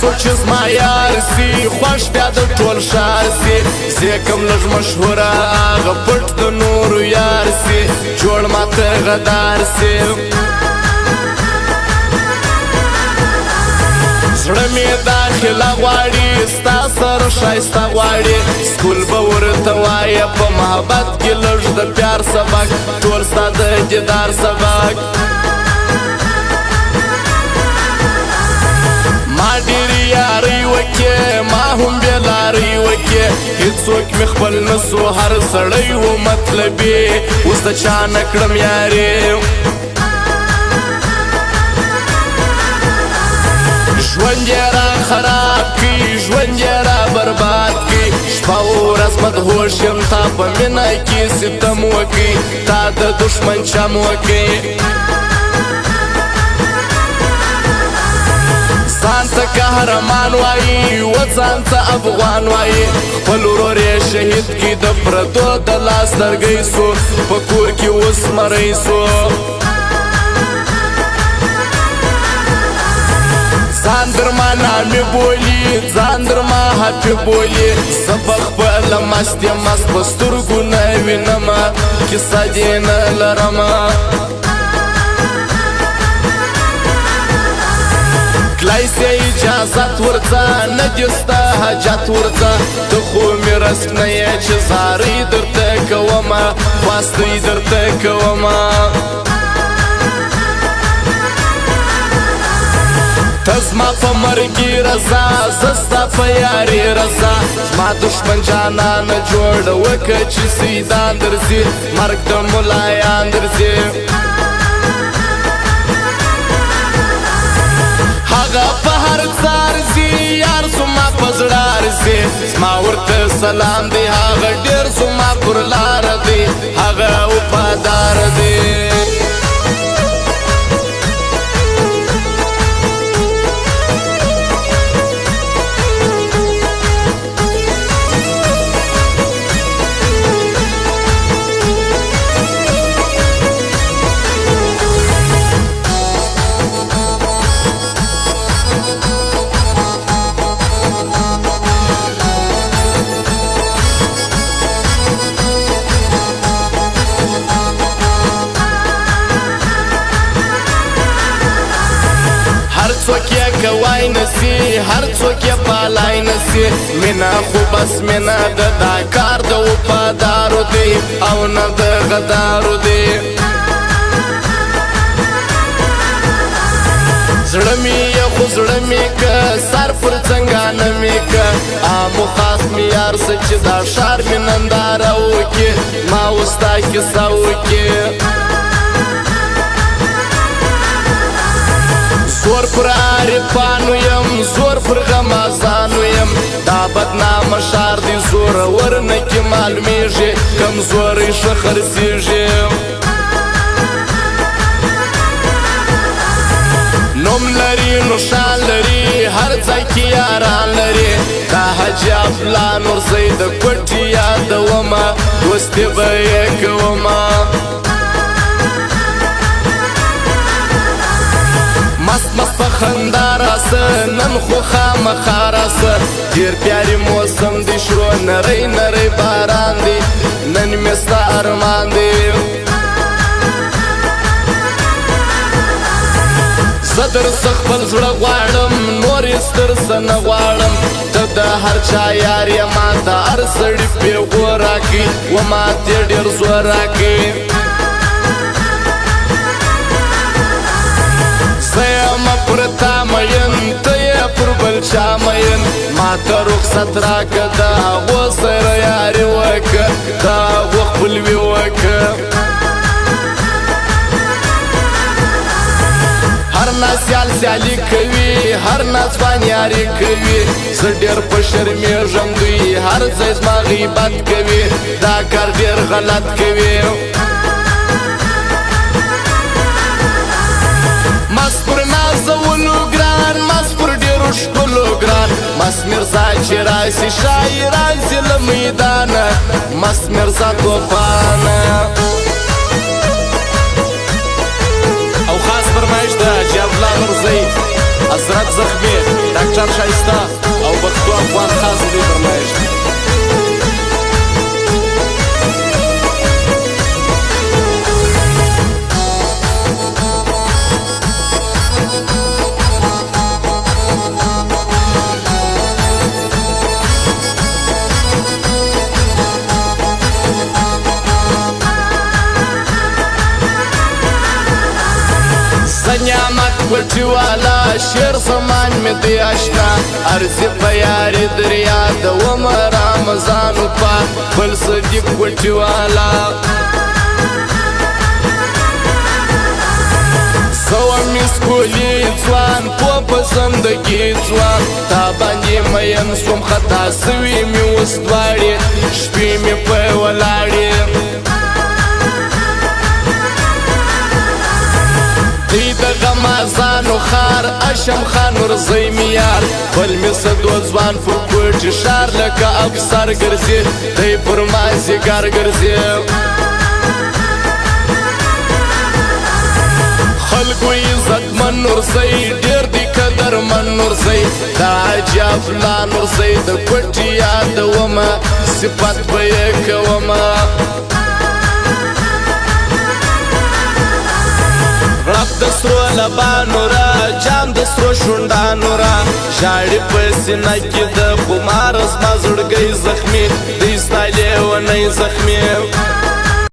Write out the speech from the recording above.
څوک چې زما یار سي خوښ بیا د ټول ښار سي زه کوم لږ مشهوره هغه پټ د نورو یار سي جوړ ماته غدار سي زړه مې داخله غواړي ستا سره ښایسته غواړي سکول به ورته وایه په محبت کې لږ د پیار سبق ټول ستا د دیدار سبق ما ډېرې یارۍ وکړې ما هم بېلارۍ وکړې هېڅوک مې خپل نه سو هر سړی و مطلبي اوس د چا نه کړم یارې ژوند یې را خراب کړي ژوند یې را برباد کړي شپه ورځ مدهوش یم تا په مینه کې ستم وکړي تا د دښمن چم وکړي ځان ته قهرمان وایي و ځان ته افغان وایي خپل ورور یې شهید کړي د پردو د لاس لرګی سو په کور کې اوس مری سو ځان در ما نامې بولي ځان در ما هپې بولي زه په خپله مست یم مست په سترګو نه وینمه کیسه دې نه لرمه کلای سې اجازت ورځه نه دې ستا حاجت ورځه ته خو مې رسک نه یې چې زارۍ درته کومه خواستۍ درته کومه ته زما په مرګي رضا زه ستا په یاري رضا زما دښمن جانانه جوړه وکړه چې سیدان درځي مرګ د ملایان درځي هغه په هر څار ځي یار زما په زړه ارځي زما ورته سلام دی هغه ډېر زما پر لاره دی هغه وفادار دی څوک یې کوای نسي هر څوک یې پالای نسي مینه خو بس مینه ده دا کار د وفادارو دی او نه د غدارو دی زړه مې یې خو زړه مې که سر پر څنګانه مې که عامو خاص مې یار څه چې دا ښار مې ننداره وکړي ما اوس ستا کیسه وکړي زور پر عارفانو یم زور پر غمازانو یم دا بدنامه ښار دی زورور نه کې معلومیږي کمزوری ښه خرڅېږي نوم لري نو شان لري هر ځای کې یاران لري دا حاجي افلان ورځی د کوټې یادومه دوستي به یې کومه مست مست په خندا راسه نن خو خامخا راسه ډېر پیاري موسم دی شروع نری نری باران دی نن مې ستا ارمان دی زه درڅه خپل زړه غواړم نور یې ستر څه نه غواړم ته د هر چا یار یې ما ته هر سړي پیغور راکړي و ما تې ډېر زور راکړي زه یم پر تا مین ته یې پر بل چا مین ما ته رخصت راکړه د هغو سره یاري وکړه د هغو خپلوي وکړه هر ناسیال سیالي کوي هر ناځوان یاري کوي زه ډېر په شرمېږم دوی هر ځای زما غیبت کوي دا کار ډېر غلط کوي مست پر نازولو ګران مست پر ډېرو ښکلو ګران مست میرزا چې راسي شاعران سي له میدانه مست میرزا توفانه او خاص فرمایش د حاجي افلان ورځی حضرت زخمي ډاکټر ښایسته او پښتو افغان خاص دې فرمایش نعمت کوټی والا شیر زمان می دی آشنا ارزی په یاري دریا د عمر رمضان په بل صدیق کوټی والا سو مسکولی ځوان په زندگی ځوان تا باندې مېن سوم خطا سوي می وستواړي شپې می په ولاړي دی د غمازانو خار اشم خان ورزی میار بل می صدو ځوان پر کوټی شار لکه افسر ګرځي دی پر مازیګر ګرځي خلکو عزت من نورزی ډیر دی قدر من نورزی دا عجب لا نورزی د کوټی یادومه صفت به یې کومه رب د سرو لبانو را جام د سرو شونډانو را ژاړي په سینه کې د خمار زما زړګی زخمي دی ستا لیونی زخمي